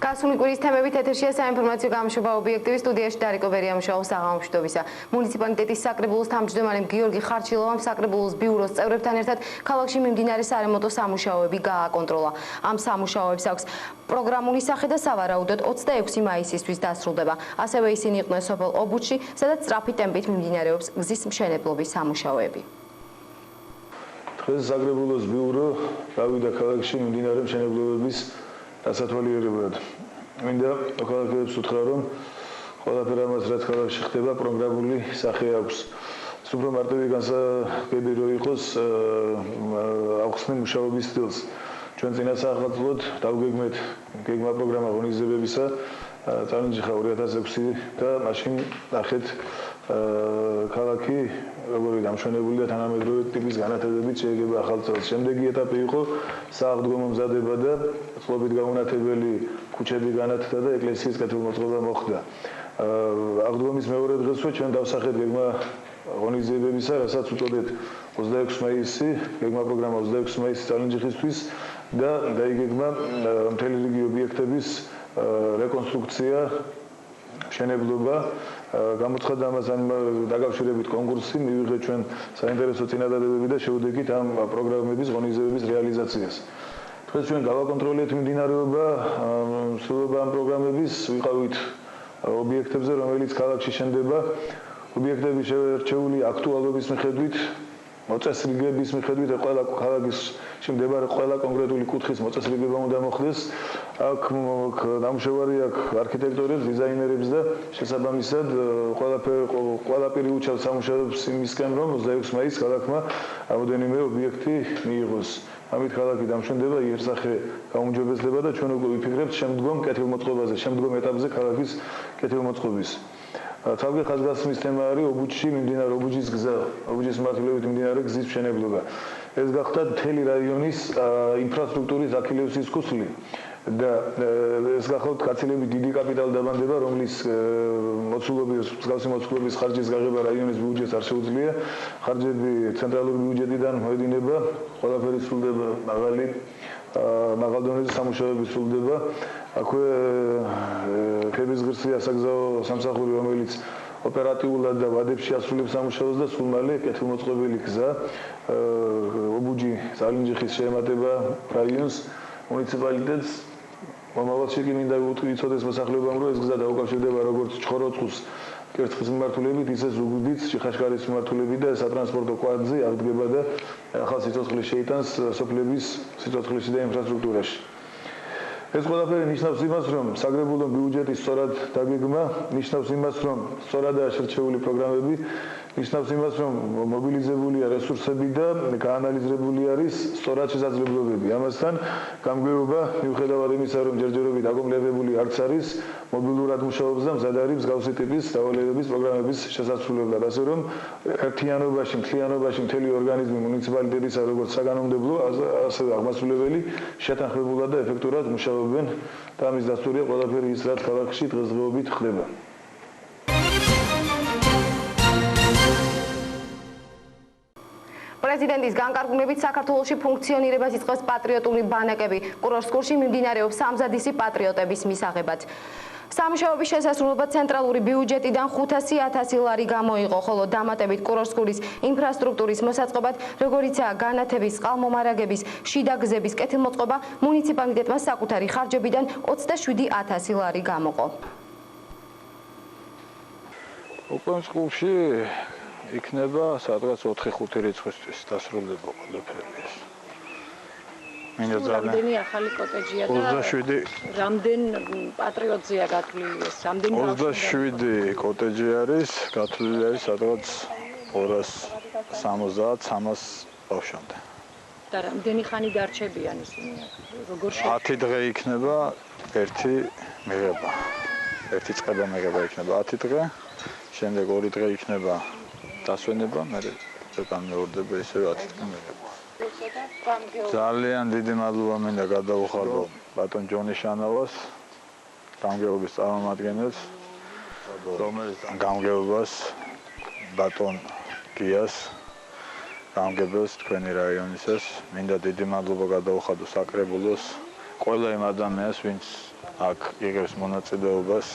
გასული კვირის თემებით ეთერშია საინფორმაციო გამოშვება ობიექტივის სტუდიაში დარიკო ბერიამუშაობს საღამოშვიდობისა. მუნიციპალიტეტის საკრებულოს თავმჯდომარემ გიორგი ხარჩილოვამ საკრებულოს ბიუროს წევრებთან ერთად ქალაქში მიმდინარე სარემონტო სამუშაოები გააკონტროლა. ამ სამუშაოებს აქვს პროგრამული სახე და სავარაუდოდ 26 მაისისთვის დასრულდება. ასევე ისინი იყვნენ სოფელ ობუჩში, სადაც სწრაფი ტემპით მიმდინარეობს გზის მშენებლობის სამუშაოები. დღეს საკრებულოს ბიურო გავიდა ქალაქში მიმდინარე მშენებლობების დასათვალიერებლად. მინდა მოქალაქეებს უთხრა, რომ ყველაფერ ამას, რაც ქალაქში ხდება, პროგრამული სახე აქვს. უფრო მარტივი განსაკუთრებით რო იყოს ახსნე მუშაობის სტილს. ჩვენ წინასახელწლოდ დავგეგმეთ გეგმა პროგრამა ღონისძიებებისა, წარიმჯიხა 2006 და მაშინ ნახეთ ქალაქი როგორი დამშვენებული და თანამედროვე ტიპის განათებებით შეეგება ახალ წელს. შემდეგი ეტაპი იყო სააღდგომო მზადება და წყობით გაუნათებელი ქუჩები განათდა და ეკლესიის კეთილმოწყობა მოხდა. აღდგომის მეორე დღესვე ჩვენ დავსახეთ გეგმა ღონისძიებებისა, რასაც უწოდეთ 26 მაისი, გეგმა პროგრამა 26 მაისის წარიმჯიხისთვის და დაიგეგმა მთელი რიგი ობიექტების რეკონსტრუქცია, მშენებლობა. გამოცხადდა ამასთან დაკავშირებით კონკურსი, მივიღეთ ჩვენ საინტერესო წინადადებები და შევდეგით ამ პროგრამების ღონისძიებების რეალიზაციას. დღეს ჩვენ გავაკონტროლეთ მიმდინარეობა, მსვლელობა ამ პროგრამების, ვიყავით ობიექტებზე, რომელიც ქალაქში შენდება. ობიექტები შერჩეული აქტუალობის მიხედვით, მოწესრიგების მიხედვით, ყველა ქალაქში მდებარე ყველა კონკრეტული კუთხის მოწესრიგება უნდა მოხდეს. აქ დამუშავარი აქვს არქიტექტორებს, დიზაინერებს და შესაბამისად ყველაფერი უჩავს სამუშაოებს იმისკენ, რომ 26 მაისს ქალაქმა რამოდენიმე ობიექტი მიიღოს. ამით ქალაქი დამშვენდება, იერსახე გაუმჯობესდება და ჩვენ უკვე ვიფიქრებთ შემდგომ კეთილმოწყობაზე, შემდგომ ეტაპზე ქალაქის კეთილმოწყობის. თავი ხაზგასმის თემა არის ობუჩში მიმდინარე ობუჩის გზა, ობუჩის მიმართულებით მიმდინარე გზის მშენებლობა. ეს გახდა მთელი რაიონის ინფრასტრუქტურის აქილევსის ქუსლი და ეს გახლავთ გაცილებით დიდი კაპიტალდაბანდება, რომლის მსგავსი მოცულობის ხარჯის გაღება რაიონის ბიუჯეტს არ შეუძლია. ხარჯები ცენტრალური ბიუჯეტიდან მოედინება, ყველაფერი სრულდება მაღალ დონეზე სამუშაოები სრულდება. აქვე ფების ღირსი ასაგზაო სამსახური, რომელიც ოპერატიულად და ვადებში ასრულებს სამუშაოს და სულ მალე კეთილმოწყობილი გზა ობუჯი წარიმჯიხის შეემატება რაიონს, მუნიციპალიტეტს. მომავალში კი მინდა ვიცოდეს მოსახლეობამ, რომ ეს გზა დაუკავშირდება როგორც ჩხოროწყუს კერცხის მიმართულებით, ისე ზუგდიდს ჩიხაშკარის მიმართულებით და სატრანსპორტო კვადზე აღდგება და ახალ სიცოცხლეს შეიტანს სოფლების სიცოცხლეში და ინფრასტრუქტურაში. ეს ყველაფერი ნიშნავს იმას, რომ საკრებულო ბიუჯეტის სწორად დაგეგმა, ნიშნავს იმას, რომ სწორადაა შერჩეული პროგრამები, ნიშნავს იმას, რომ მობილიზებულია რესურსები და გაანალიზებული არის სწორად შესაძლებლობები. ამასთან გამგეობა მიუხედავად იმისა, რომ ჯერჯერობით აკომპლექტებული არც არის, მობილურად მუშაობს და მზად არის მსგავსი ტიპის დავალებების პროგრამების შესასრულებლად. ასე რომ ერთიანობაში, მთლიანობაში მთელი ორგანიზმი მუნიციპალიტეტისა როგორც საგანმანათლებლო, ასევე აღმასრულებელი შეთანხმებულად და ეფექტურად მუშაობენ და ამის დასტურია ყველაფერი ის, რაც ქალაქში დღესდღეობით ხდება. პრეზიდენტის განკარგულებით საქართველოში ფუნქციონირებას იწყებს პატრიოტული ბანაკები. კურორსკურში მიმდინარეობს სამზადისი პატრიოტების მისაღებად. სამუშაოების შესასრულებლად ცენტრალური ბიუჯეტიდან 500.000 ლარი გამოიყო, ხოლო დამატებით კურორსკურის ინფრასტრუქტურის მოსაწყობად, როგორიცაა განათების, წყალმომარაგების, შიდა გზების კეთილმოწყობა, მუნიციპალიტეტმა საკუთარი ხარჯებიდან 27.000 ლარი გამოყო. კურორსკურში იქნება სადღაც 4-5 რიცხვისთვის დასრულდება ყველაფერი. რამდენი ახალი კოტეჯია და 27 რამდენ პატრიოტზეა გათვლილი ეს? რამდენი 27 კოტეჯი არის, გათვლილი არის სადღაც 270-300 ბავშვამდე. და რამდენი ხანი დარჩებიან ისინი? როგორ 10 დღე იქნება ერთი მიღება. ერთი წყება მიღება იქნება 10 დღე, შემდეგ 2 დღე იქნება დასვენება, მერე განმეორდება ისევ 10 დღე მიღება. ძალიან დიდი მადლობა მინდა გადაუხადო ბატონ ჯონიშანოვას, გამგეობის წარმომადგენელს, რომელიც გამგეობას ბატონ გიას, გამგებელს თქვენი რაიონისას. მინდა დიდი მადლობა გადაუხადო საკრებულოს ყველა იმ ადამიანს, ვინც აქ იღებს მონაწილეობას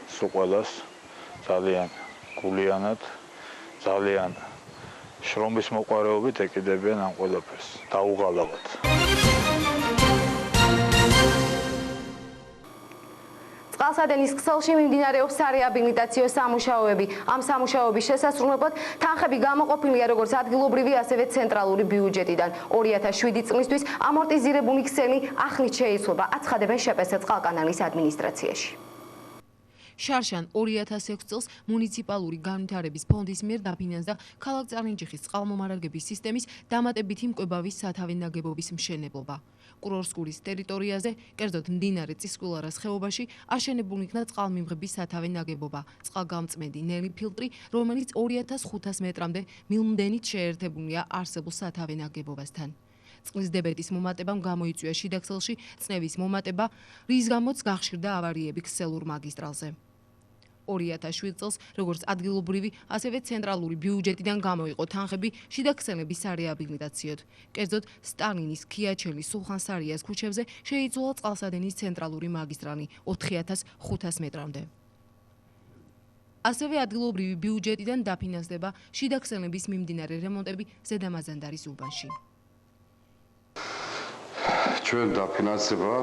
სულ ყველას ძალიან გულიანად, ძალიან შრომის მოყვარეობით ეკიდებიან ამ ყველაფერს, დაუღალავად. წყალსადენის ქსელში მიმდინარეობს სარეაბილიტაციო სამუშაოები. ამ სამუშაოების შესასრულებლად თანხები გამოყოფილია როგორც ადგილობრივი, ასევე ცენტრალური ბიუჯეტიდან. 2007 წლისთვის ამორტიზირებული ქსელი ახლით შეიცვლება, აცხადებენ შპს წყალკანალის ადმინისტრაციაში. შარშან 2006 წელს მუნიციპალური განვითარების ფონდის მიერ დაფინანსდა ქალაქ წარინჯიხის წყალმომარაგების სისტემის დამატებითი მკვებავის სათავე ნაგებობის მშენებლობა. კურორსკურის ტერიტორიაზე, კერძოდ მდინარე წისკვილარას ხეობაში, აშენებულ იქნა წყალმიმღების სათავე ნაგებობა, წყალგამწმენდი ნელი ფილტრი, რომელიც 2500 მეტრამდე მილმდენით შეერთებულია არსებულ სათავე ნაგებობასთან. წყლის დებეტის მომატებამ გამოიწვია შიდაქსელში წნევის მომატება, რის გამოც გახშირდა ავარიები ქსელურ მაგისტრალზე. 2007 წელს, როგორც ადგილობრივი, ასევე ცენტრალური ბიუჯეტიდან გამოიყო თანხები შიდაქსელების სარეაბილიტაციოდ. კერძოდ, სტალინის, ქიაჩელის, სულხან-სარიას ქუჩებზე შეიცვალა წყალსადენის ცენტრალური მაგისტრალი 4500 მეტრამდე. ასევე ადგილობრივი ბიუჯეტიდან დაფინანსდება შიდაქსელების მიმდინარე რემონტები ზედამაზანდარის უბანში. ჩვენ დაფინანსება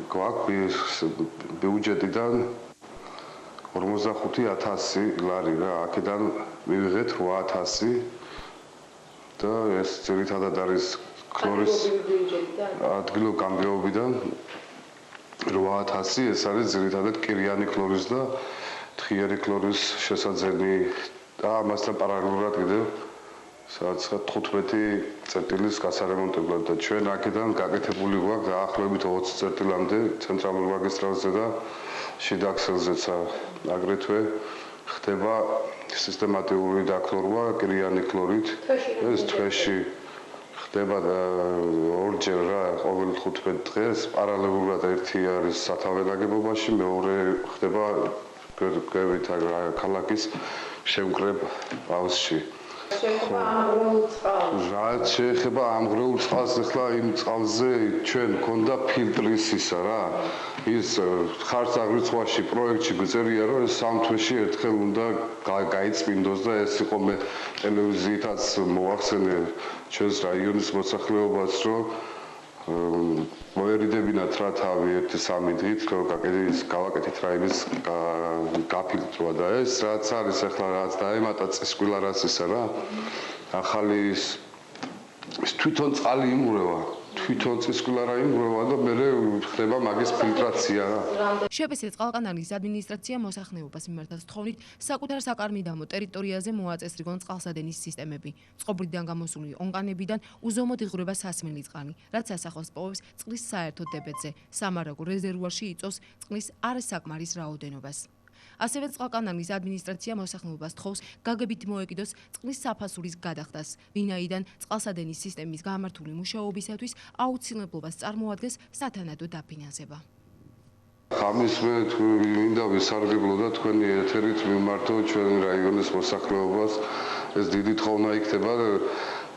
გვაქვს ბიუჯეტიდან 45,000 ლარი რა, აქედან მივიღეთ 8,000 და ეს ძირითადად არის ქლორის ადგილობრივი გამგეობიდან 8,000, ეს არის ძირითადად კირიანი ქლორის და თხიერი ქლორის შესაძენი და ამასთან პარალელურად კიდევ სადაც 15 წერტილის გასარემონტებლად და ჩვენ აქედან გაკეთებული გვაქვს დაახლოებით 20 წერტილამდე ცენტრალურ მაგისტრალზე და შიდაქსელზეც აგრეთვე ხდება სისტემატიური დაქლორვა კირიანი ქლორით. ეს თვეში ხდება ორჯერ რა, ყოველ 15 დღეს პარალელურად ერთი არის სათავე ნაგებობაში, მეორე ხდება გვერდით ქალაქის შემკრებ აუზში. რაც შეეხება ამღრეულ წყალს, ახლა იმ წყალზე ჩვენ გქონდა ფილტრის ისა რა. ის ხარც აღრიცხვაში პროექტში გვწერია, რომ ეს 3 თვეში ერთხელ უნდა გაიწმინდოს და ეს იყო მე ტელევიზიითაც მოახსენე ჩვენს რაიონის მოსახლეობას, რომ მოერიდებინათ რა თავი 1-3 დღით, რომ გავაკეთეთ რა იმის გაფილტრვა და ეს რაც არის ახლა რაც დაემატა წისკვილარასისა რა. ახალი ის თვითონ წყალი იმურევა, თვითონ წისკვილარა იმურევა და მე ხდება მაგის ფილტრაცია რა. შპს წყალკანალის ადმინისტრაცია მოსახნეობას მიმართავს თხოვნით საკუთარ საკარმიდამო ტერიტორიაზე მოაწესრიგონ წყალსადენის სისტემები. წყობრიდან გამოსული ონკანებიდან უზომოდ იღვრება სასმელი წყალი, რაც ასახავს პოვებს წყლის საერთო დებეტზე. სამარაგო რეზერვუარში იწვევს წყლის არასაკმარის რაოდენობას. ასევე წყალკანალის ადმინისტრაცია მოსახნეობას თხოვს გაგებით მოეკიდოს წყლის საფასურის გადახდას, ვინაიდან წყალსადენის სისტემის გამართული მუშაობისათვის აუცილებლობას წარმოადგენს სათანადო დაფინანსება. ამის მე მინდა ვისარგებლო და თქვენი ეთერით მიმართო ჩვენ რაიონის მოსახლეობას, ეს დიდი თხოვნა იქნება,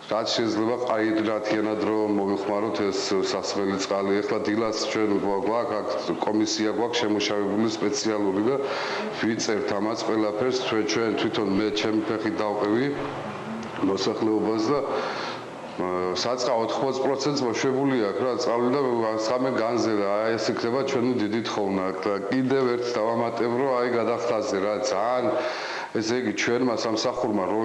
რაც შეიძლება ყაიდრათიანად რომ მოვიხმაროთ ეს სასმელი წყალი. ახლა დილას ჩვენ გვაქვს კომისია გვაქვს შემოშავებული სპეციალური და ვიწერთ ამას ყველაფერს ჩვენ თვითონ მე ჩემი ფეხით დავყევი მოსახლეობას და საწყა 80% მოშვებული აქვს რა წყალი და სამე განზე და ეს იქნება ჩვენი დიდი თხოვნა და კიდევ ერთ დავამატებ რომ აი გადახდაზე რა ძალიან ესე იგი ჩვენმა სამსახურმა რო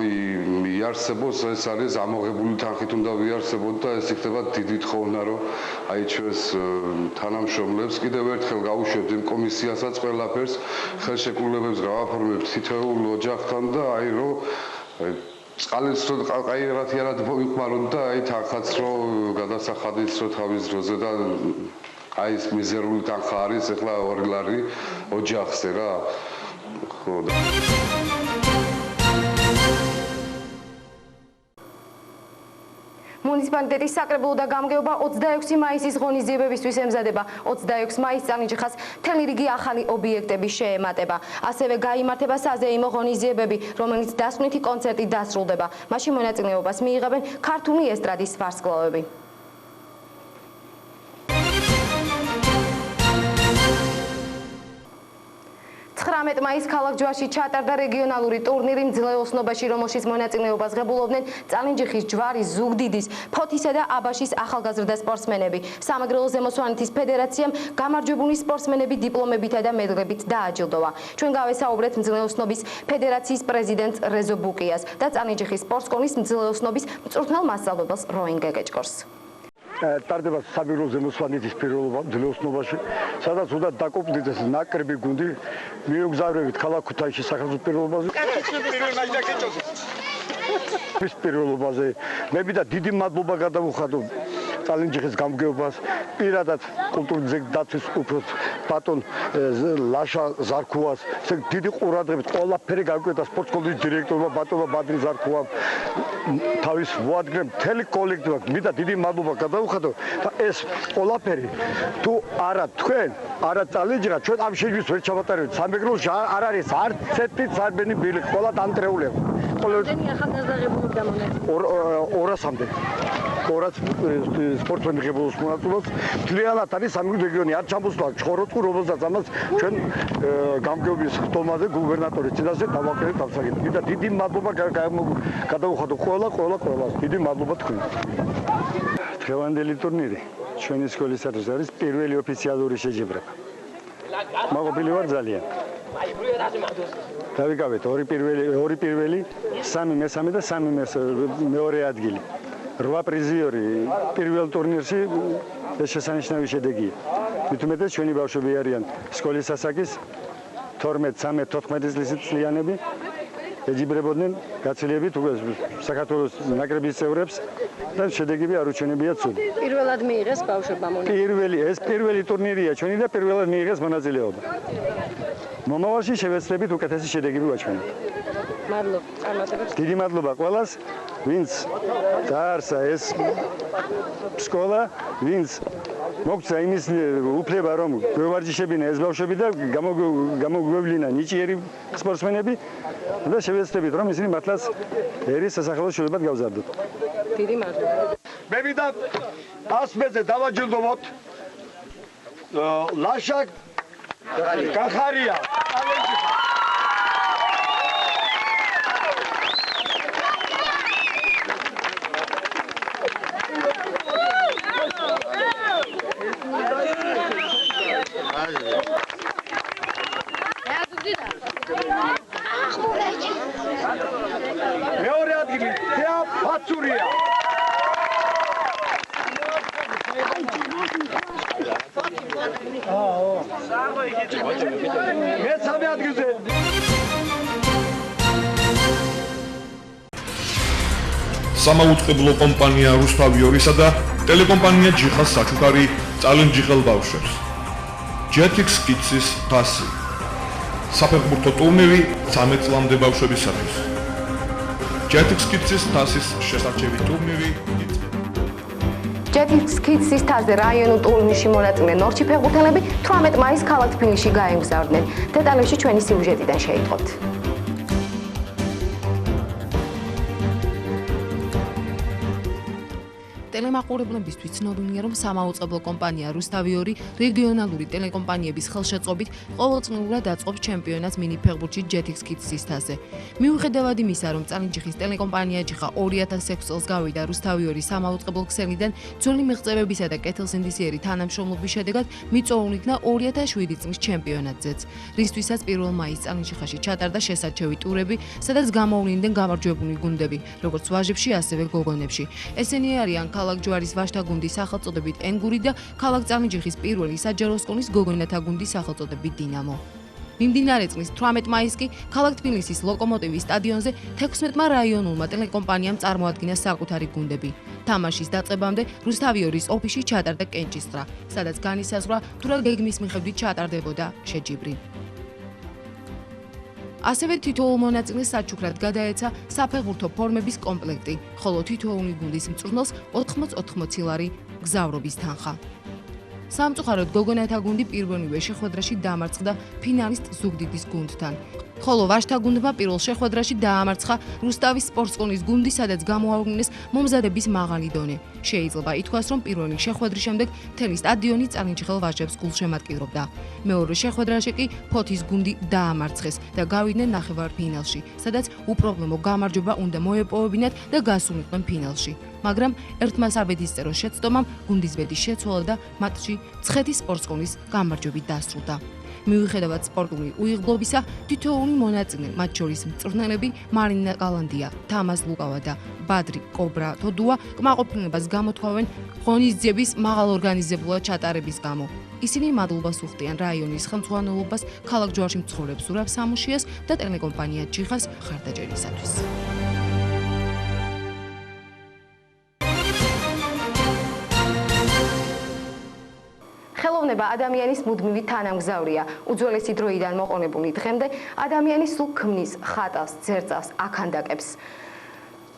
იარსებოს ეს არის ამოღებული თანხით უნდა ვიარსებოთ და ეს იქნება დიდი თხოვნა რომ აი ჩვენს თანამშრომლებს კიდევ ერთხელ გავუშვებთ იმ კომისიასაც ყველაფერს ხელშეკრულებებს გავაფორმებთ თითოეულ ოჯახთან და აი რომ წყალიც რო ყაირათიანად მოვიხმაროთ და აი თანხაც რო გადასახადიც რო თავის დროზე და აი ეს მიზერული თანხა არის ახლა 2 ლარი ოჯახზე რა ხო და მუნიციპალიტეტის საკრებულო და გამგეობა 26 მაისის ღონისძიებებისთვის ემზადება. 26 მაისს წარინჯიხას მთელი რიგი ახალი ობიექტები შეემატება. ასევე გაიმართება საზეიმო ღონისძიებები, რომელიც დასკვნითი კონცერტით დასრულდება. მაშინ მონაწილეობას მიიღებენ ქართული ესტრადის ვარსკვლავები. 18 მაისს ქალაქ ჯვარში ჩატარდა რეგიონალური ტურნირი მძლეოსნობაში, რომელშიც მონაწილეობას ღებულობდნენ წალენჯიხის, ჯვარის, ზუგდიდის, ფოთისა და აბაშის ახალგაზრდა სპორტსმენები. სამეგრელო ზემოსვანეთის ფედერაციამ გამარჯვებული სპორტსმენები დიპლომებითა და მედლებით დააჯილდოვა. ჩვენ გავესაუბრეთ მძლეოსნობის ფედერაციის პრეზიდენტ რეზო ბუკიას და წალენჯიხის სპორტსკოლის მძლეოსნობის მწვრთნელ მასწავლებელს როინ გეგეჭკორს. ტარდება სამეგრელო ზემოსვანეთის პირველობა მძლეოსნობაში, სადაც უნდა დაკომპლექტდეს ნაკრები გუნდი. მიუგზავრებით ქალაქ ქუთაისში საქართველოს პირველობაზე. ეს პირველობაზე მე მინდა დიდი მადლობა გადავუხადო წალენჯიხის გამგეობას, პირადად კულტურის დაცვის უფროს ბატონ ლაშა ზარქუას, დიდი ყურადღებით ყველაფერი გაგვიკვეთა სპორტსკოლის დირექტორმა ბატონმა ბადრი ზარქუამ, თავის მოადგილემ, მთელი კოლექტივმა მინდა დიდი მადლობა გადავუხადო და ეს ყველაფერი თუ არა თქვენ, არა წალენჯიხა, ჩვენ ამ შეჯიბს ვერ ჩავატარებთ. სამეგრელოში არ არის არც ერთი ძარბენი ბილი, ყველა დამტრეულია. Რამდენი ახალგაზრდა ღებულობდა მონაწილეობას? 200-მდე. 200 სპორტსმენი ღებულობს მონაწილეობას. მთლიანად არის სამეგრელო რეგიონი, არ ჩამოსვლა ჩხოროწყუ, რომელსაც ამას ჩვენ გამგეობის ხტომაზე გუბერნატორის წინაშე დავაკეთეთ ამსაგები. მინდა დიდი მადლობა გადავუხადო ყველას. დიდი მადლობა თქვენ. დღევანდელი ტურნირი ჩვენი სკოლისათვის არის პირველი ოფიციალური შეჯიბრება. მაყოფილი ვარ ძალიან. დავიკავეთ ორი პირველი, სამი მესამე და სამი მეორე ადგილი. 8 პრიზიორი პირველ ტურნირში ეს შესანიშნავი შედეგია. მით უმეტეს ჩვენი ბავშვები არიან სკოლის ასაკის 12, 13, 14 წლიანები. ეჯიბრებოდნენ გაცილებით საქართველოს ნაკრების წევრებს და შედეგები არ უჩვენებია ცუდი. პირველად მიიღეს ბავშვებმა მონაწილეობა. ეს პირველი ტურნირია ჩვენი და პირველად მიიღეს მონაწილეობა. მომავალში შევეცდებით უკეთესი შედეგები ვაჩვენოთ. მადლობა. წარმატებებს. დიდი მადლობა ყველას, ვინც დაარსა ეს სკოლა, ვინც მოგცა იმის უფლება, რომ გვევარჯიშებინა ეს ბავშვები და გამოგვევლინა ნიჭიერი სპორტსმენები და შევეცდებით, რომ ისინი მართლაც ერის სასახელო შვილებად გავზარდოთ. დიდი მადლობა. მე მინდა ასმეზე დავაჯილდოვოთ ლაშა კახარია. მეორე ადგილი თეა ფაცურია. მესამე ადგილზე სამაუწყებლო კომპანია რუსთავი 2-სა და ტელეკომპანია ჯიხას საჩუქარი წალენჯიხელ ბავშვებს. JETX Kids-ის თასი. საფეხბურთო ტურნირი 13 წლამდე ბავშვებისათვის. JETX Kids-ის თასის შესარჩევი ტურნირი JETX Kids-ის თასზე რაიონულ ტურნირში მონაწილე ნორჩი ფეხბურთელები 18 მაისს ქალაქ თბილისში გაემგზავრნენ. დეტალებში ჩვენი სიუჟეტიდან შეიტყოთ. ტელემაყურებლებისთვის ცნობილია, რომ სამაუწყებლო კომპანია რუსთავი 2 რეგიონალური ტელეკომპანიების ხელშეწყობით ყოველწლიურად აწყობს ჩემპიონატს მინიფეხბურთში JETX Kids-ის თასზე. მიუხედავად იმისა, რომ წალენჯიხის ტელეკომპანია ჯიხა 2006 წელს გავიდა რუსთავი 2 სამაუწყებლო ქსელიდან, ძველი მიღწევებისა და კეთილსინდისიერი თანამშრომლობის შედეგად მიწვეულ იქნა 2007 წლის ჩემპიონატზეც, რისთვისაც 1 მაისს წალენჯიხაში ჩატარდა შესარჩევი ტურები, სადაც გამოვლინდნენ გამარჯვებული გუნდები, როგორც ვაჟებში, ასევე გოგონებში. ესენი არიან ქალაქ ჯვარის ვაჟთა გუნდის სახელწოდებით ენგური და ქალაქ წალენჯიხის პირველი საჯარო სკოლის გოგონათა გუნდის სახელწოდებით დინამო. მიმდინარე წლის 18 მაისს კი ქალაქ თბილისის ლოკომოტივის სტადიონზე 16-მა რაიონულმა ტელეკომპანიამ წარმოადგინა საკუთარი გუნდები. თამაშის დაწყებამდე რუსთავი 2-ის ოფისში ჩატარდა კენჭისყრა, სადაც განისაზღვრა თუ რა გეგმის მიხედვით ჩატარდებოდა შეჯიბრი. ასევე თითოეულ მონაწილეს საჩუქრად გადაეცა საფეხბურთო ფორმების კომპლექტი, ხოლო თითოეული გუნდის მწვრთნელს 80 ლარი გზავრობის თანხა. სამწუხაროდ გოგონათა გუნდი პირველივე შეხვედრაში დამარცხდა ფინალისტ ზუგდიდის გუნდთან. ხოლო ვაჟთა გუნდმა პირველ შეხვედრაში დაამარცხა რუსთავის სპორტსკოლის გუნდი, სადაც გამოავლინეს მომზადების მაღალი დონე. შეიძლება ითქვას, რომ პირველი შეხვედრის შემდეგ მთელი სტადიონი წალენჯიხელ ვაჟებს გულშემატკივრობდა. მეორე შეხვედრაში კი ფოთის გუნდი დაამარცხეს და გავიდნენ ნახევარფინალში, სადაც უპრობლემო გამარჯვება უნდა მოეპოვებინათ და გასულიყვნენ ფინალში. მაგრამ ერთმა საბედისწერო შეცდომამ გუნდის ბედის შეცვალა და მატჩი მცხეთის სპორტსკოლის გამარჯვებით დასრულდა. მიუხედავად სპორტული უიღბლობისა, თითოეული მონაწილე, მათ შორის მწვრთნელები მარინა კალანდია, თამაზ ლუკავა და ბადრი კობრა თოდუა კმაყოფილებას გამოთქვავენ ღონისძიების მაღალ ორგანიზებულად ჩატარების გამო. ისინი მადლობას უხდიან რაიონის ხელმძღვანელობას, ქალაქ ჯვარში მცხოვრებ ზურაბ სამუშიას და ტელეკომპანია ჯიხას მხარდაჭერისათვის. ხელოვნება ადამიანის მუდმივი თანამგზავრია. უძველესი დროიდან მოყოლებული დღემდე ადამიანი სულ ქმნის, ხატავს, ძერწავს, აქანდაკებს.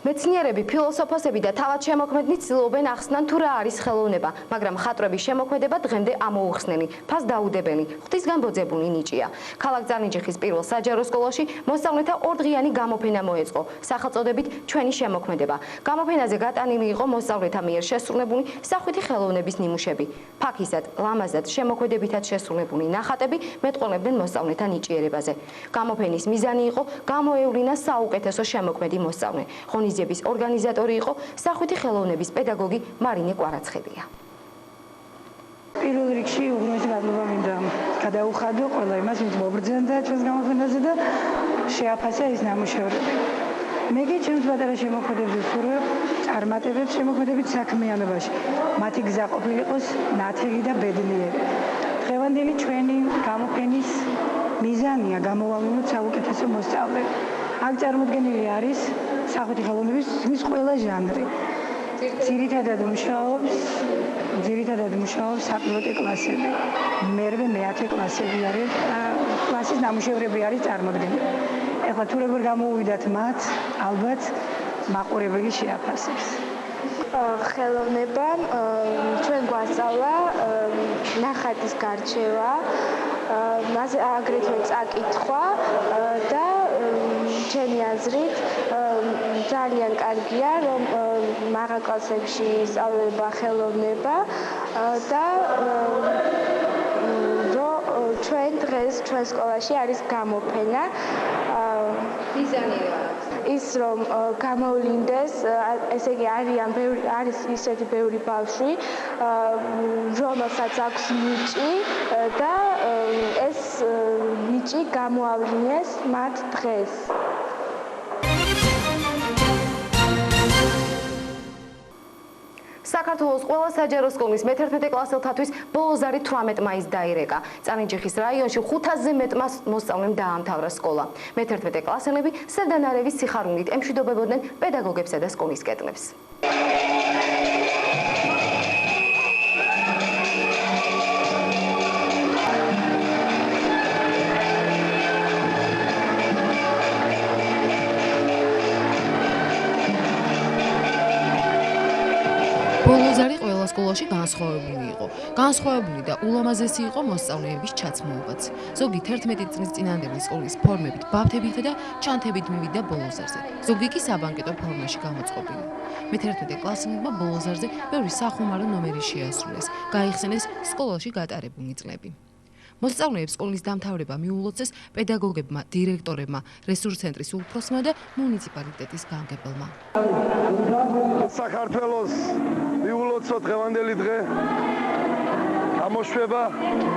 მეცნიერები, ფილოსოფოსები და თავად შემოქმედნი ცდილობენ ახსნან თუ რა არის ხელოვნება, მაგრამ ხატრების შემოქმედება დღემდე ამოუხსნელი, ფასდაუდებელი, ღვთისგანბოძებული ნიჭია. ქალაქ წალენჯიხის პირველ საჯარო სკოლაში მოსწავლეთა ორდღიანი გამოფენა მოეწყო, სახელწოდებით ჩვენი შემოქმედება. გამოფენაზე გატანილი იყო მოსწავლეთა მიერ შესრულებული სახვითი ხელოვნების ნიმუშები. ფაქისად, ლამაზად, შემოქმედებითად შესრულებული ნახატები მეტყველებდნენ მოსწავლეთა ნიჭიერებაზე. გამოფენის მიზანი იყო გამოევლინა საუკეთესო შემოქმედი მოსწავლე. ღონისძიების ორგანიზატორი იყო სახვითი ხელოვნების პედაგოგი მარინე კვარაცხელია. პირველ რიგში უღრმესი მადლობა მინდა გადაუხადო ყველა იმას, ვინც მობრძანდა ჩვენს გამოფენაზე და შეაფასა ეს ნამუშევრები. მე კი ჩემს პატარა შემოქმედებს ვფურებ, წარმატებებს შემოქმედებით საქმიანობაში. მათი გზა ყოფილიყოს ნათელი და ბედნიერი. დღევანდელი ჩვენი გამოფენის მიზანია გამოავლინოთ საუკეთესო მოსწავლე. აქ წარმოდგენილი არის სახვითი ხელოვნების მის ყველა ჟანრი. ძირითადად მუშაობს საპილოტო კლასები. მერვე მეათე კლასები არის, კლასის ნამუშევრები არის წარმოდგენილი. ეხლა თუ როგორ გამოუვიდათ მათ, ალბათ მაყურებელი შეაფასებს. ხელოვნება ჩვენ გვასწავლა ნახატის გარჩევა, მასე აგრეთვე წაკითხვა და ჩემი აზრით ძალიან კარგია, რომ მაღალ კლასებში სწავლება ხელოვნება და ჩვენ დღეს ჩვენ სკოლაში არის გამოფენა. ის რომ გამოვლინდეს, ესე იგი არის ისეთი ბევრი ბავშვი, რომელსაც აქვს ნიჭი და ეს ნიჭი გამოავლინეს მათ დღეს. საქართველოს ყველა საჯარო სკოლის მე-11 კლასელთათვის ბოლოზარი 18 მაისს დაირეკა. წალენჯიხის რაიონში 500-ზე მეტ მოსწავლემ დაამთავრა სკოლა. მე-11 კლასელები სევდანარევის სიხარულით ემშვიდობებოდნენ პედაგოგებსა და სკოლის კედლებს. ბოლოზარი ყველა სკოლაში განსხვავებული იყო. განსხვავებული და ულამაზესი იყო მოსწავლეების ჩაცმულობაც. ზოგი 11 წლის წინანდელი სკოლის ფორმებით, ბავთებითა და ჩანთებით მივიდა ბოლოზარზე. ზოგი კი საბანკეტო ფორმაში გამოწყობილი. მე-11 კლასელებმა ბოლოზარზე ბევრი სახუმარო ნომერი შეასრულეს. გაიხსენეს სკოლაში გატარებული წლები. მოსწავლეებს სკოლის დამთავრება მიულოცეს პედაგოგებმა, დირექტორებმა, რესურს ცენტრის უფროსმა და მუნიციპალიტეტის გამგებელმა. საქართველოს მიულოცო დღევანდელი დღე გამოშვება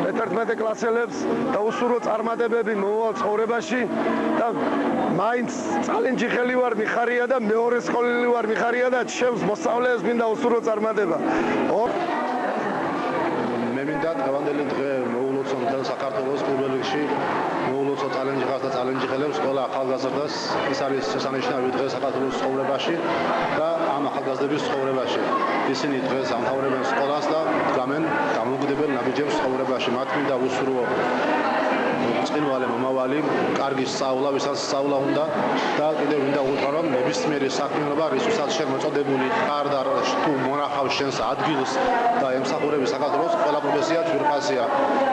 მე-11 კლასელებს და უსურო წარმატებები მოვალ ცხოვრებაში და მაინც წალენჯიხელი ვარ, მიხარია და მეორე სკოლელი ვარ, მიხარია და ჩემს მოსწავლეებს მინდა უსურო წარმატება. მე მინდა დღევანდელი დღე მოულოცო მთელ საქართველოს პირველ რიგში მოულოცო წალენჯიხას და წალენჯიხელებს, ყველა ახალგაზრდას. ეს არის შესანიშნავი დღე საქართველოს ცხოვრებაში და ამ ახალგაზრდების ცხოვრებაში. ისინი დღეს ამთავრებენ სკოლას და დგამენ დამოუკიდებელ ნაბიჯებს ცხოვრებაში. მათ მინდა უსურო წინვალე მომავალი, კარგი სწავლა, ვისაც სწავლა უნდა და კიდევ მინდა უთხრა, რომ ნებისმიერი საქმიანობა, რისთვისაც შენ მოწოდებული ხარ და თუ მონახავს შენს ადგილს და ემსახურები საქართველოს, ყველა პროფესია ძვირფასია.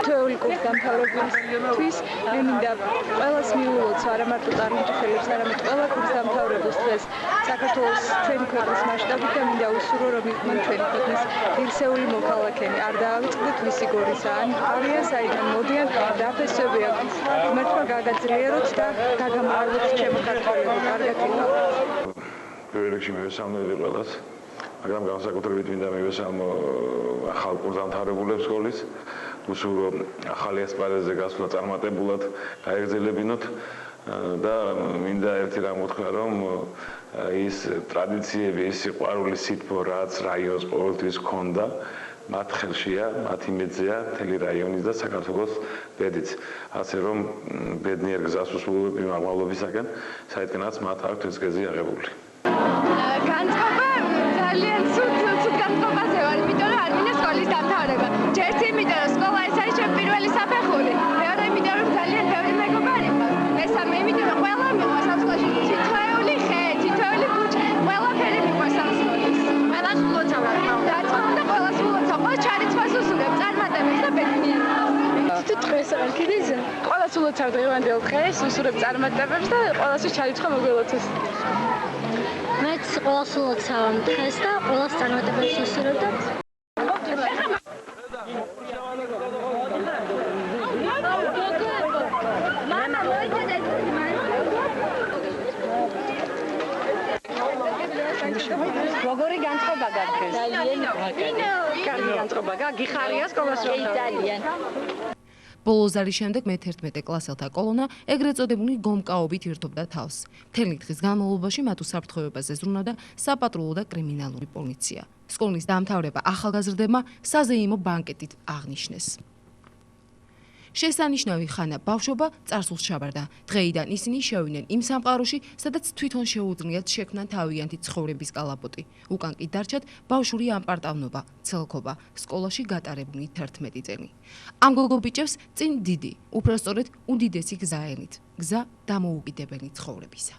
თვეული პირველი კურსი დამთავრებისთვის მე მინდა ყველას მიულოცო, არა მარტო წარმატებელებს, არამედ ყველა კურსს დამთავრებულს დღეს საქართველოს ჩვენი ქვეყნის მასშტაბით და მინდა უსურვო, რომ იყვნენ ჩვენი ქვეყნის ღირსეული მოქალაქენი. არ დაავიწყდეთ ვისი გორისა, ან არიან საიდან მოდიან, დაფესვები აქვს. ღმერთმა გაგაძლიეროთ და გაგამრავლოთ ჩემო ქართველებო, კარგად იქნებოდეთ. პირველ რიგში მივესალმები ყველას, მაგრამ განსაკუთრებით მინდა მივესალმო ახალ კურსს დამთავრებულებს სკოლის. უსურვო ახალი ასპარეზზე გასვლა წარმატებულად გაეგრძელებინოთ და მინდა ერთი რამ უთხრა, რომ ის ტრადიციები, ის სიყვარული სითბო, რაც რაიონს ყოველთვის ჰქონდა, მათ ხელშია, მათ იმედზეა მთელი რაიონის და საქართველოს ბედიც. ასე რომ ბედნიერ გზას უსრულებ იმ აღმავლობისაკენ, საიდანაც მათ აქვთ ეს გეზი აღებული. განწყობა ძალიან ცუდ განწყობაზე ვარ, იმიტომ რომ არ მინდა სკოლის დამთავრება. ერთი იმიტომ რომ სკოლა ეს არის ჩემი პირველი საფეხური. მეორე იმიტომ რომ ძალიან ბევრი მეგობარი მყავს. მესამე იმიტომ რომ ყველა მიყვარს ამ სკოლაში. თითოეული ხე, თითოეული ქუჩა, ყველაფერი მიყვარს ამ სკოლას. ყველას ულოცავ და ყველას ულოცავ. ყველა ჩარიცხვას უსურვებ, წარმატებებს და ბედნიერებას. თუ დღეს არ კიდეზე ყველას ულოცავ დღევანდელ დღეს, უსურვებ წარმატებებს და ყველას ჩარიცხვა მოგველოცოს. მეც ყველას ულოცავ ამ დღეს და ყველას წარმატებებს უსურვებ და როგორი განწყობა გაქვს? კარგი განწყობა გაქვს, გიხარია სკოლას რომ ძალიან. ბოლოს არის შემდეგ მე-11 კლასელთა კოლონა ეგრეთ წოდებული გომკაობით ირთობდა თავს. მთელი დღის განმავლობაში მათ უსაფრთხოებას ეზრუნავდა საპატრულო და კრიმინალური პოლიცია. სკოლის დამთავრება ახალგაზრდებმა საზეიმო ბანკეტით აღნიშნეს. შესანიშნავი ხანა ბავშვობა წარსულს ჩაბარდა. დღეიდან ისინი შევიდნენ იმ სამყაროში, სადაც თვითონ შეუძლიათ შექმნან თავიანთი ცხოვრების კალაპოტი. უკან კი დარჩათ ბავშვური ამპარტავნობა, ცელქობა, სკოლაში გატარებული 11 წელი. ამ გოგო ბიჭებს წინ დიდი, უпростоრედ უდიდესი გზა ელით. გზა დამოუკიდებელი ცხოვრებისა.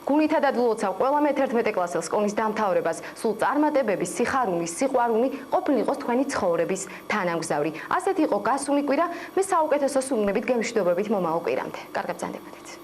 გულითადად ვლოცავ ყველა მე-11 კლასელს სკოლის დამთავრებას, სულ წარმატებების, სიხარულის, სიყვარული ყოფილიყოს თქვენი ცხოვრების თანამგზავრი. ასეთი იყო გასული კვირა, მე საუკეთესო სულნებით გემშვიდობებით მომავალ კვირამდე. კარგად ბრძანდებოდეთ.